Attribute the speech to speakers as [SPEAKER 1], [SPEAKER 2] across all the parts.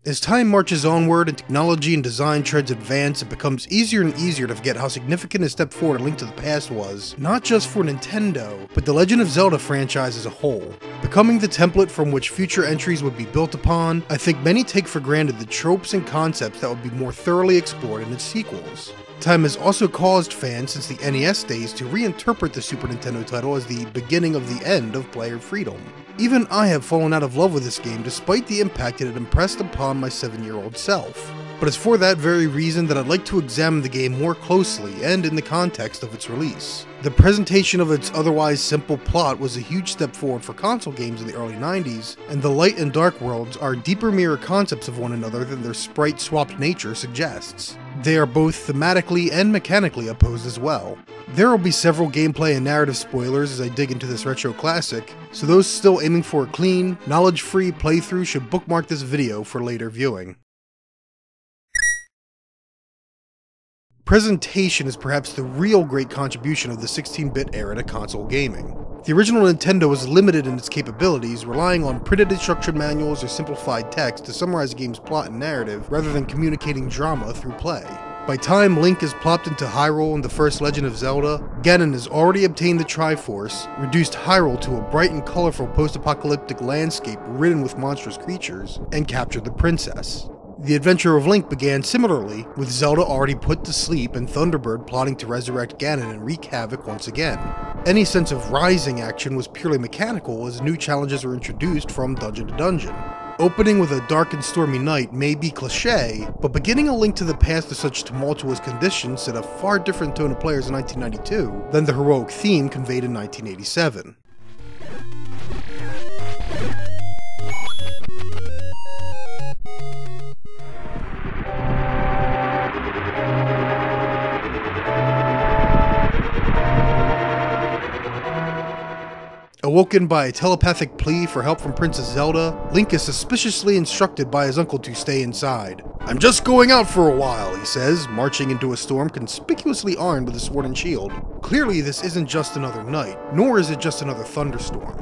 [SPEAKER 1] As time marches onward and technology and design trends advance, it becomes easier and easier to forget how significant a step forward A Link to the Past was, not just for Nintendo, but the Legend of Zelda franchise as a whole. Becoming the template from which future entries would be built upon, I think many take for granted the tropes and concepts that would be more thoroughly explored in its sequels. Time has also caused fans since the NES days to reinterpret the Super Nintendo title as the beginning of the end of player freedom. Even I have fallen out of love with this game despite the impact it had impressed upon my 7-year-old self. But it's for that very reason that I'd like to examine the game more closely and in the context of its release. The presentation of its otherwise simple plot was a huge step forward for console games in the early 90s, and the light and dark worlds are deeper mirror concepts of one another than their sprite-swapped nature suggests. They are both thematically and mechanically opposed as well. There will be several gameplay and narrative spoilers as I dig into this retro classic, so those still aiming for a clean, knowledge-free playthrough should bookmark this video for later viewing. Presentation is perhaps the real great contribution of the 16-bit era to console gaming. The original Nintendo was limited in its capabilities, relying on printed instruction manuals or simplified text to summarize a game's plot and narrative rather than communicating drama through play. By time Link is plopped into Hyrule in the first Legend of Zelda, Ganon has already obtained the Triforce, reduced Hyrule to a bright and colorful post-apocalyptic landscape ridden with monstrous creatures, and captured the princess. The adventure of Link began similarly, with Zelda already put to sleep and Thunderbird plotting to resurrect Ganon and wreak havoc once again. Any sense of rising action was purely mechanical as new challenges were introduced from dungeon to dungeon. Opening with a dark and stormy night may be cliché, but beginning A Link to the Past to such tumultuous conditions set a far different tone of players in 1992 than the heroic theme conveyed in 1987. Awoken by a telepathic plea for help from Princess Zelda, Link is suspiciously instructed by his uncle to stay inside. "I'm just going out for a while," he says, marching into a storm conspicuously armed with a sword and shield. Clearly this isn't just another night, nor is it just another thunderstorm.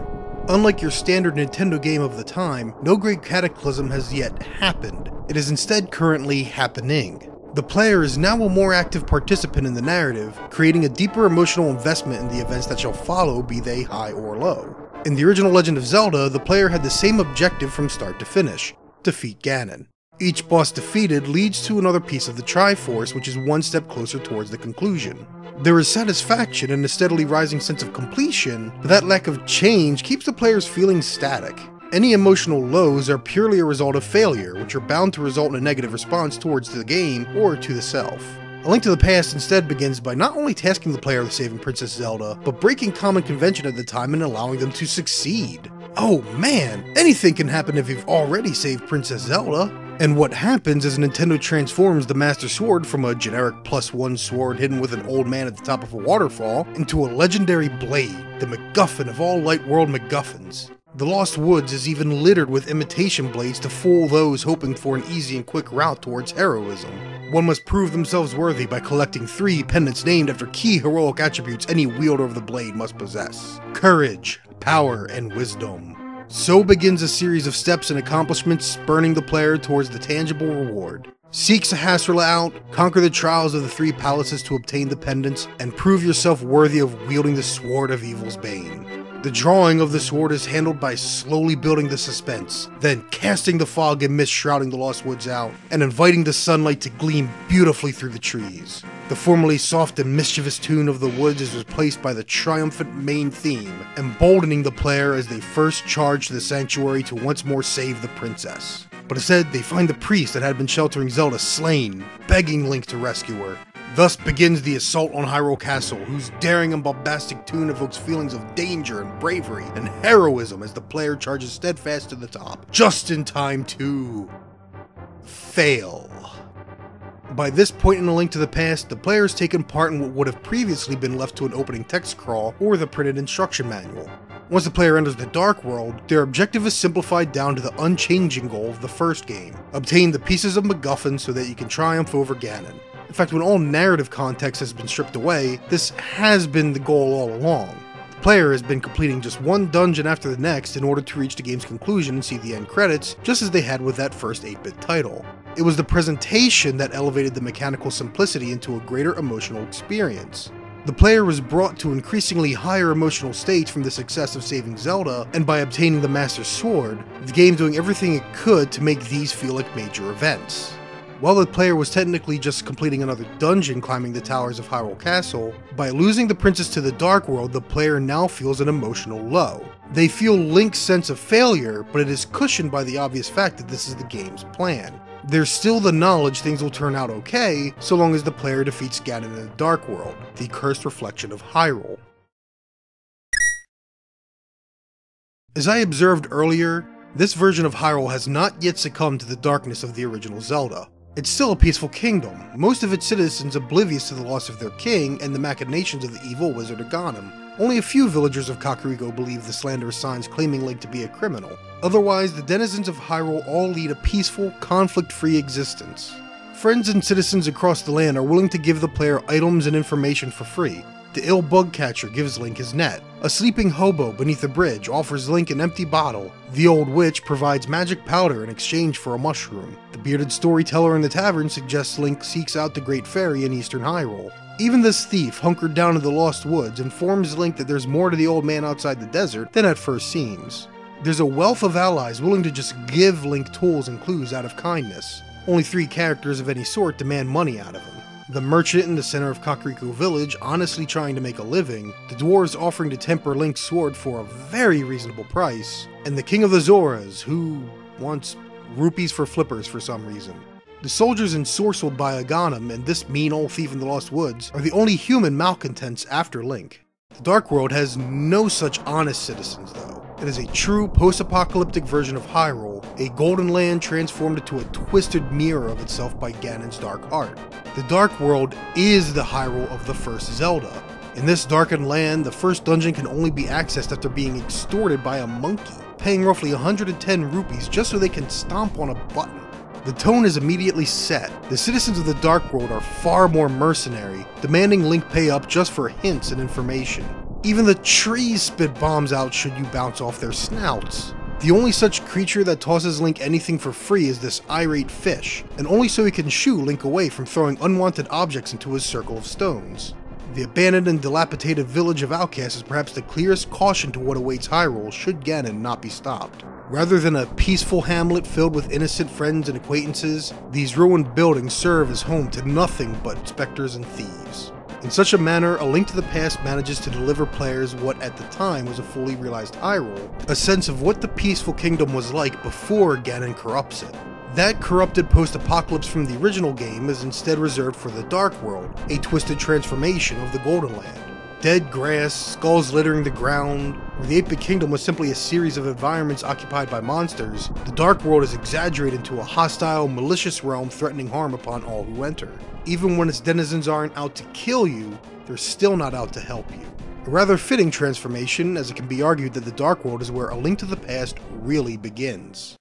[SPEAKER 1] Unlike your standard Nintendo game of the time, no great cataclysm has yet happened. It is instead currently happening. The player is now a more active participant in the narrative, creating a deeper emotional investment in the events that shall follow, be they high or low. In the original Legend of Zelda, the player had the same objective from start to finish: defeat Ganon. Each boss defeated leads to another piece of the Triforce, which is one step closer towards the conclusion. There is satisfaction and a steadily rising sense of completion, but that lack of change keeps the players feeling static. Any emotional lows are purely a result of failure, which are bound to result in a negative response towards the game or to the self. A Link to the Past instead begins by not only tasking the player with saving Princess Zelda, but breaking common convention at the time and allowing them to succeed. Oh man, anything can happen if you've already saved Princess Zelda. And what happens is Nintendo transforms the Master Sword from a generic +1 sword hidden with an old man at the top of a waterfall into a legendary blade, the MacGuffin of all Light World MacGuffins. The Lost Woods is even littered with imitation blades to fool those hoping for an easy and quick route towards heroism. One must prove themselves worthy by collecting 3 pendants named after key heroic attributes any wielder of the blade must possess: courage, power, and wisdom. So begins a series of steps and accomplishments spurning the player towards the tangible reward. Seek Sahasrara out, conquer the trials of the 3 palaces to obtain the pendants, and prove yourself worthy of wielding the Sword of Evil's Bane. The drawing of the sword is handled by slowly building the suspense, then casting the fog and mist shrouding the Lost Woods out, and inviting the sunlight to gleam beautifully through the trees. The formerly soft and mischievous tune of the woods is replaced by the triumphant main theme, emboldening the player as they first charge to the sanctuary to once more save the princess. But instead, they find the priest that had been sheltering Zelda slain, begging Link to rescue her. Thus begins the assault on Hyrule Castle, whose daring and bombastic tune evokes feelings of danger and bravery and heroism as the player charges steadfast to the top, just in time to fail. By this point in A Link to the Past, the player has taken part in what would have previously been left to an opening text crawl or the printed instruction manual. Once the player enters the Dark World, their objective is simplified down to the unchanging goal of the first game: obtain the pieces of MacGuffin so that you can triumph over Ganon. In fact, when all narrative context has been stripped away, this has been the goal all along. The player has been completing just one dungeon after the next in order to reach the game's conclusion and see the end credits, just as they had with that first 8-bit title. It was the presentation that elevated the mechanical simplicity into a greater emotional experience. The player was brought to increasingly higher emotional states from the success of saving Zelda, and by obtaining the Master Sword, the game doing everything it could to make these feel like major events. While the player was technically just completing another dungeon climbing the towers of Hyrule Castle, by losing the princess to the Dark World, the player now feels an emotional low. They feel Link's sense of failure, but it is cushioned by the obvious fact that this is the game's plan. There's still the knowledge things will turn out okay, so long as the player defeats Ganon in the Dark World, the cursed reflection of Hyrule. As I observed earlier, this version of Hyrule has not yet succumbed to the darkness of the original Zelda. It's still a peaceful kingdom, most of its citizens oblivious to the loss of their king and the machinations of the evil wizard Ganon. Only a few villagers of Kakariko believe the slanderous signs claiming Link to be a criminal. Otherwise, the denizens of Hyrule all lead a peaceful, conflict-free existence. Friends and citizens across the land are willing to give the player items and information for free. The ill bug catcher gives Link his net. A sleeping hobo beneath a bridge offers Link an empty bottle. The old witch provides magic powder in exchange for a mushroom. The bearded storyteller in the tavern suggests Link seeks out the Great Fairy in eastern Hyrule. Even this thief, hunkered down in the Lost Woods, informs Link that there's more to the old man outside the desert than at first seems. There's a wealth of allies willing to just give Link tools and clues out of kindness. Only 3 characters of any sort demand money out of him. The merchant in the center of Kakariko Village honestly trying to make a living, the dwarves offering to temper Link's sword for a very reasonable price, and the king of the Zoras, who wants rupees for flippers for some reason. The soldiers ensorcelled by Ganon and this mean old thief in the Lost Woods are the only human malcontents after Link. The Dark World has no such honest citizens though. It is a true post-apocalyptic version of Hyrule, a golden land transformed into a twisted mirror of itself by Ganon's dark art. The Dark World is the Hyrule of the first Zelda. In this darkened land, the first dungeon can only be accessed after being extorted by a monkey, paying roughly 110 rupees just so they can stomp on a button. The tone is immediately set. The citizens of the Dark World are far more mercenary, demanding Link pay up just for hints and information. Even the trees spit bombs out should you bounce off their snouts. The only such creature that tosses Link anything for free is this irate fish, and only so he can shoo Link away from throwing unwanted objects into his circle of stones. The abandoned and dilapidated village of outcasts is perhaps the clearest caution to what awaits Hyrule should Ganon not be stopped. Rather than a peaceful hamlet filled with innocent friends and acquaintances, these ruined buildings serve as home to nothing but specters and thieves. In such a manner, A Link to the Past manages to deliver players what at the time was a fully realized Hyrule, a sense of what the peaceful kingdom was like before Ganon corrupts it. That corrupted post-apocalypse from the original game is instead reserved for the Dark World, a twisted transformation of the Golden Land. Dead grass, skulls littering the ground, where the 8-bit kingdom was simply a series of environments occupied by monsters, the Dark World is exaggerated into a hostile, malicious realm threatening harm upon all who enter. Even when its denizens aren't out to kill you, they're still not out to help you. A rather fitting transformation, as it can be argued that the Dark World is where A Link to the Past really begins.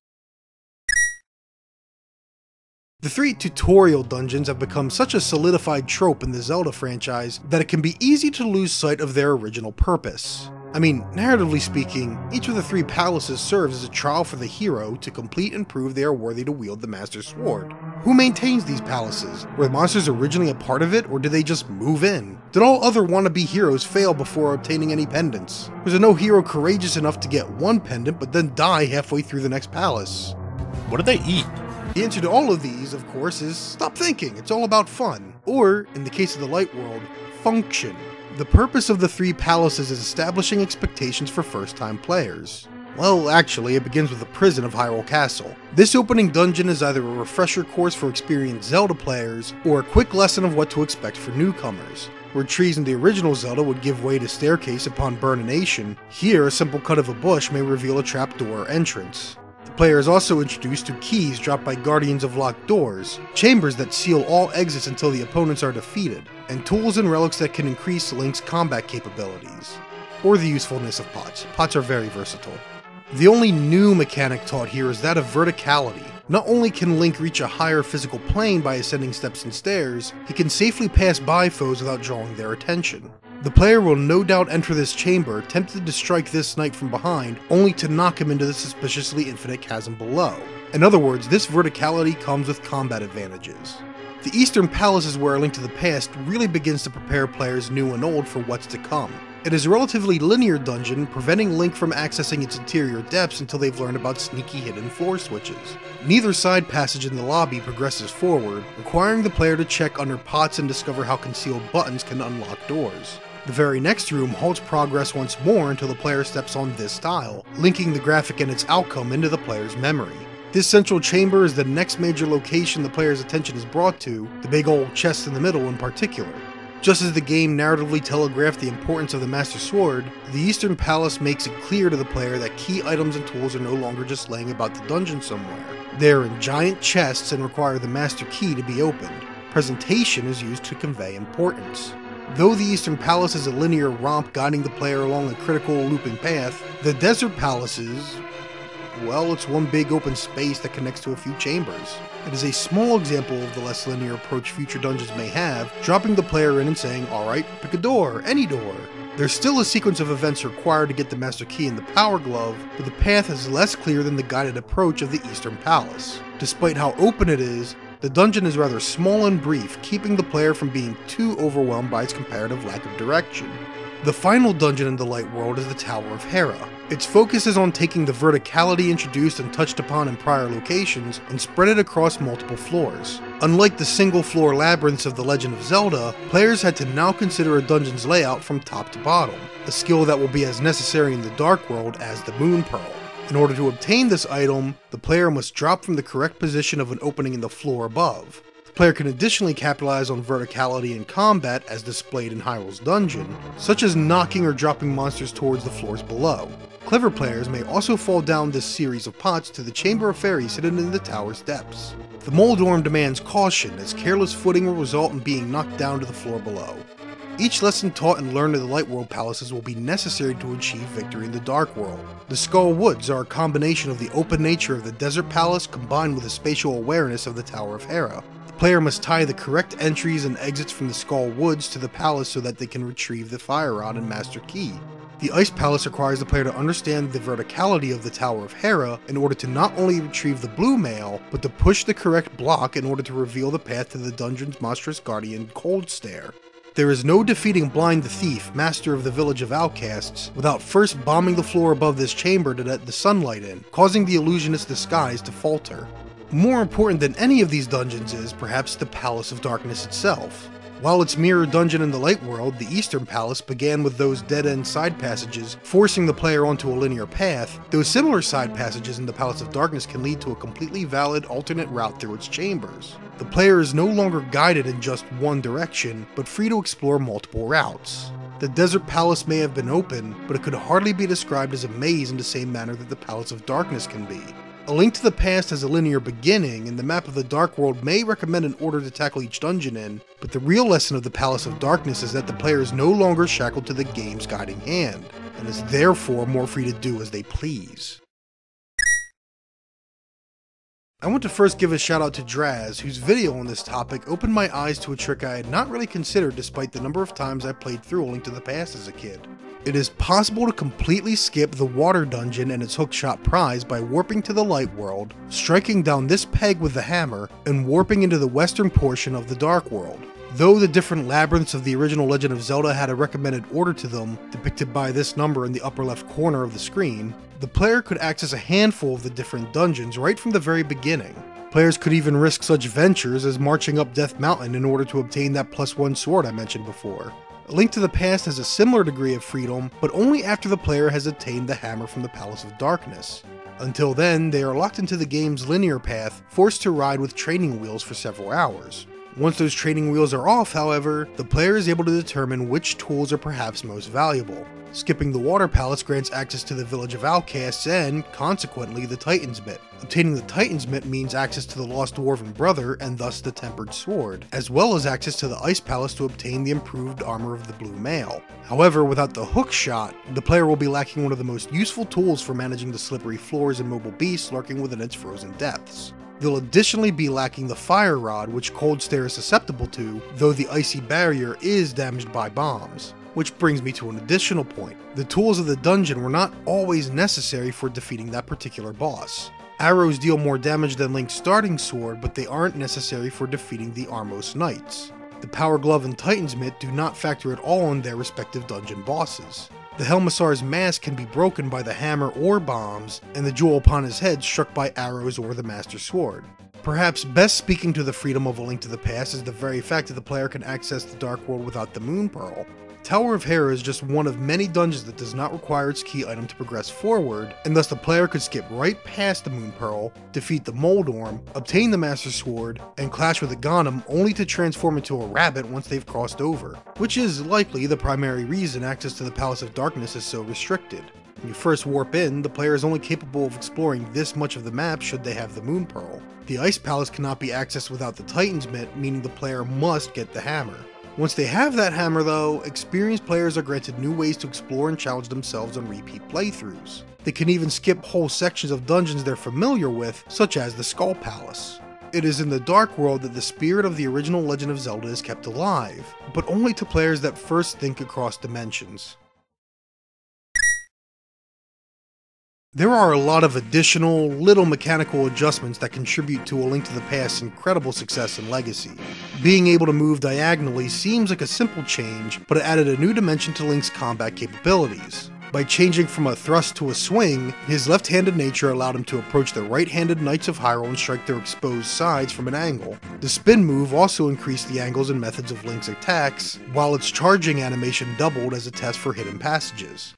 [SPEAKER 1] The 3 tutorial dungeons have become such a solidified trope in the Zelda franchise that it can be easy to lose sight of their original purpose. I mean, narratively speaking, each of the 3 palaces serves as a trial for the hero to complete and prove they are worthy to wield the Master Sword. Who maintains these palaces? Were the monsters originally a part of it, or did they just move in? Did all other wannabe heroes fail before obtaining any pendants? Was there no hero courageous enough to get one pendant but then die halfway through the next palace?
[SPEAKER 2] What do they eat?
[SPEAKER 1] The answer to all of these, of course, is stop thinking, it's all about fun. Or, in the case of the Light World, function. The purpose of the 3 palaces is establishing expectations for first-time players. Well, actually, it begins with the prison of Hyrule Castle. This opening dungeon is either a refresher course for experienced Zelda players, or a quick lesson of what to expect for newcomers. Where trees in the original Zelda would give way to staircase upon burnination, here a simple cut of a bush may reveal a trapdoor or entrance. The player is also introduced to keys dropped by guardians of locked doors, chambers that seal all exits until the opponents are defeated, and tools and relics that can increase Link's combat capabilities. Or the usefulness of pots. Pots are very versatile. The only new mechanic taught here is that of verticality. Not only can Link reach a higher physical plane by ascending steps and stairs, he can safely pass by foes without drawing their attention. The player will no doubt enter this chamber, tempted to strike this knight from behind, only to knock him into the suspiciously infinite chasm below. In other words, this verticality comes with combat advantages. The Eastern Palace is where A Link to the Past really begins to prepare players new and old for what's to come. It is a relatively linear dungeon, preventing Link from accessing its interior depths until they've learned about sneaky hidden floor switches. Neither side passage in the lobby progresses forward, requiring the player to check under pots and discover how concealed buttons can unlock doors. The very next room halts progress once more until the player steps on this tile, linking the graphic and its outcome into the player's memory. This central chamber is the next major location the player's attention is brought to, the big old chest in the middle in particular. Just as the game narratively telegraphed the importance of the Master Sword, the Eastern Palace makes it clear to the player that key items and tools are no longer just laying about the dungeon somewhere. They are in giant chests and require the Master Key to be opened. Presentation is used to convey importance. Though the Eastern Palace is a linear romp guiding the player along a critical looping path, the Desert Palace is, well, it's one big open space that connects to a few chambers. It is a small example of the less linear approach future dungeons may have, dropping the player in and saying, alright, pick a door, any door. There's still a sequence of events required to get the Master Key and the Power Glove, but the path is less clear than the guided approach of the Eastern Palace. Despite how open it is, the dungeon is rather small and brief, keeping the player from being too overwhelmed by its comparative lack of direction. The final dungeon in the Light World is the Tower of Hera. Its focus is on taking the verticality introduced and touched upon in prior locations and spread it across multiple floors. Unlike the single-floor labyrinths of The Legend of Zelda, players had to now consider a dungeon's layout from top to bottom, a skill that will be as necessary in the Dark World as the Moon Pearl. In order to obtain this item, the player must drop from the correct position of an opening in the floor above. The player can additionally capitalize on verticality in combat as displayed in Hyrule's dungeon, such as knocking or dropping monsters towards the floors below. Clever players may also fall down this series of pots to the Chamber of Fairies hidden in the tower's depths. The Moldorm demands caution, as careless footing will result in being knocked down to the floor below. Each lesson taught and learned in the Light World palaces will be necessary to achieve victory in the Dark World. The Skull Woods are a combination of the open nature of the Desert Palace combined with the spatial awareness of the Tower of Hera. The player must tie the correct entries and exits from the Skull Woods to the palace so that they can retrieve the Fire Rod and Master Key. The Ice Palace requires the player to understand the verticality of the Tower of Hera in order to not only retrieve the Blue Mail, but to push the correct block in order to reveal the path to the dungeon's monstrous guardian, Cold Stare. There is no defeating Blind the Thief, master of the Village of Outcasts, without first bombing the floor above this chamber to let the sunlight in, causing the illusionist's disguise to falter. More important than any of these dungeons is, perhaps, the Palace of Darkness itself. While its mirror dungeon in the Light World, the Eastern Palace began with those dead-end side passages, forcing the player onto a linear path. Those similar side passages in the Palace of Darkness can lead to a completely valid alternate route through its chambers. The player is no longer guided in just one direction, but free to explore multiple routes. The Desert Palace may have been open, but it could hardly be described as a maze in the same manner that the Palace of Darkness can be. A Link to the Past has a linear beginning, and the map of the Dark World may recommend an order to tackle each dungeon in, but the real lesson of the Palace of Darkness is that the player is no longer shackled to the game's guiding hand, and is therefore more free to do as they please. I want to first give a shout out to Draz, whose video on this topic opened my eyes to a trick I had not really considered despite the number of times I played through A Link to the Past as a kid. It is possible to completely skip the water dungeon and its hookshot prize by warping to the Light World, striking down this peg with the hammer, and warping into the western portion of the Dark World. Though the different labyrinths of the original Legend of Zelda had a recommended order to them, depicted by this number in the upper left corner of the screen, the player could access a handful of the different dungeons right from the very beginning. Players could even risk such ventures as marching up Death Mountain in order to obtain that +1 sword I mentioned before. A Link to the Past has a similar degree of freedom, but only after the player has attained the hammer from the Palace of Darkness. Until then, they are locked into the game's linear path, forced to ride with training wheels for several hours. Once those training wheels are off, however, the player is able to determine which tools are perhaps most valuable. Skipping the Water Palace grants access to the Village of Outcasts and, consequently, the Titan's Mitt. Obtaining the Titan's Mitt means access to the Lost Dwarven Brother and thus the Tempered Sword, as well as access to the Ice Palace to obtain the improved armor of the Blue Mail. However, without the hook shot, the player will be lacking one of the most useful tools for managing the slippery floors and mobile beasts lurking within its frozen depths. They'll additionally be lacking the Fire Rod, which Cold Stare is susceptible to, though the Icy Barrier is damaged by bombs. Which brings me to an additional point. The tools of the dungeon were not always necessary for defeating that particular boss. Arrows deal more damage than Link's starting sword, but they aren't necessary for defeating the Armos Knights. The Power Glove and Titan's Mitt do not factor at all in their respective dungeon bosses. The Helmasaur's mask can be broken by the hammer or bombs, and the jewel upon his head struck by arrows or the Master Sword. Perhaps best speaking to the freedom of A Link to the Past is the very fact that the player can access the Dark World without the Moon Pearl. Tower of Hera is just one of many dungeons that does not require its key item to progress forward, and thus the player could skip right past the Moon Pearl, defeat the Moldorm, obtain the Master Sword, and clash with the Ghanem only to transform into a rabbit once they've crossed over, which is likely the primary reason access to the Palace of Darkness is so restricted. When you first warp in, the player is only capable of exploring this much of the map should they have the Moon Pearl. The Ice Palace cannot be accessed without the Titan's Mitt, meaning the player must get the hammer. Once they have that hammer though, experienced players are granted new ways to explore and challenge themselves on repeat playthroughs. They can even skip whole sections of dungeons they're familiar with, such as the Skull Palace. It is in the Dark World that the spirit of the original Legend of Zelda is kept alive, but only to players that first think across dimensions. There are a lot of additional, little mechanical adjustments that contribute to A Link to the Past's incredible success and legacy. Being able to move diagonally seems like a simple change, but it added a new dimension to Link's combat capabilities. By changing from a thrust to a swing, his left-handed nature allowed him to approach the right-handed Knights of Hyrule and strike their exposed sides from an angle. The spin move also increased the angles and methods of Link's attacks, while its charging animation doubled as a test for hidden passages.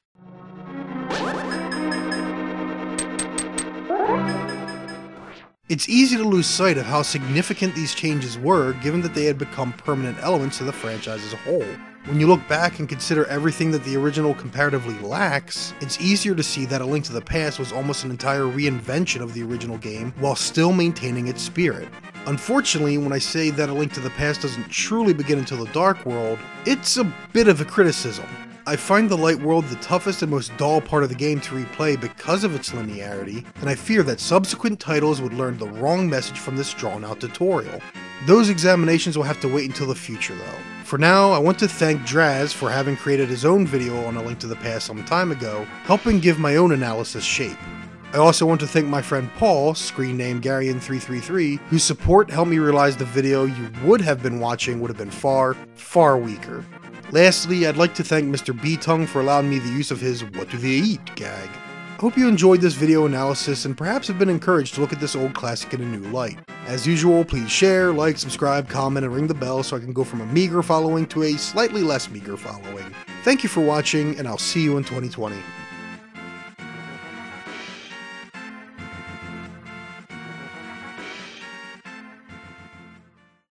[SPEAKER 1] It's easy to lose sight of how significant these changes were, given that they had become permanent elements of the franchise as a whole. When you look back and consider everything that the original comparatively lacks, it's easier to see that A Link to the Past was almost an entire reinvention of the original game while still maintaining its spirit. Unfortunately, when I say that A Link to the Past doesn't truly begin until the Dark World, it's a bit of a criticism. I find the Light World the toughest and most dull part of the game to replay because of its linearity, and I fear that subsequent titles would learn the wrong message from this drawn-out tutorial. Those examinations will have to wait until the future though. For now, I want to thank Draz for having created his own video on A Link to the Past some time ago, helping give my own analysis shape. I also want to thank my friend Paul, screen name Garrian333, whose support helped me realize the video you would have been watching would have been far, far weaker. Lastly, I'd like to thank MrBTongue for allowing me the use of his "What do they eat?" gag. I hope you enjoyed this video analysis and perhaps have been encouraged to look at this old classic in a new light. As usual, please share, like, subscribe, comment, and ring the bell so I can go from a meager following to a slightly less meager following. Thank you for watching, and I'll see you in 2020.